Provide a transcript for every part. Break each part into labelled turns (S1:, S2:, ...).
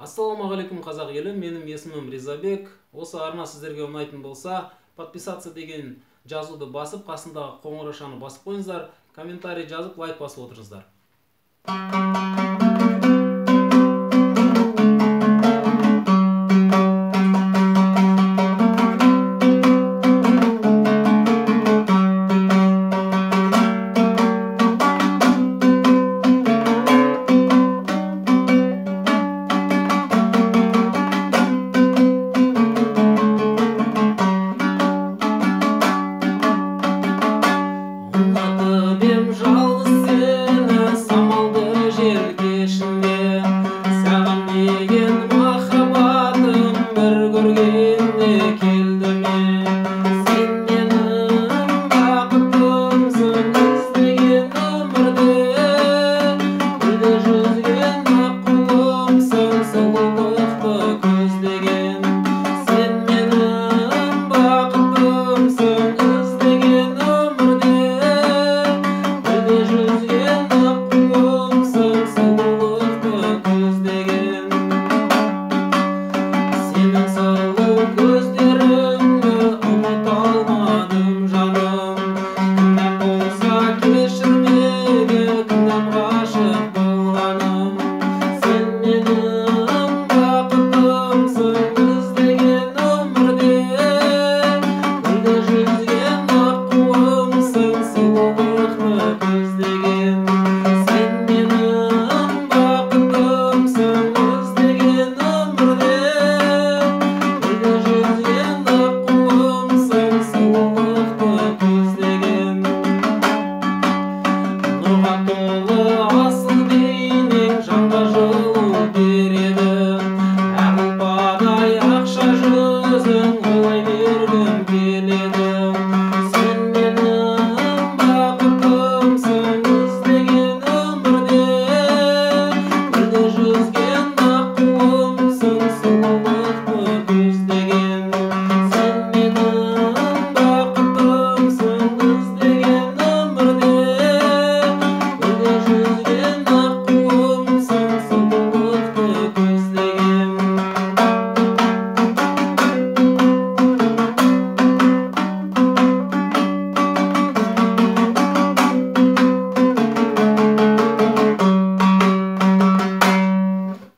S1: Ассалаумағалейкум қазақ елі, менің есімім Ризабек. Осы арна сіздерге ұнайтын болса, подписаться деген жазуды басып, қасындағы қоңыраушаны басып қойыңыздар, комментарий жазып, лайк басып отырыңыздар.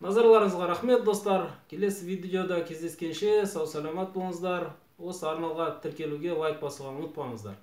S1: Назарларыңызға рахмет достар. Келесі видеода кездескенше сау саламат болыңыздар. Осы арналға тіркелуге лайк басуға ұмытпаңыздар.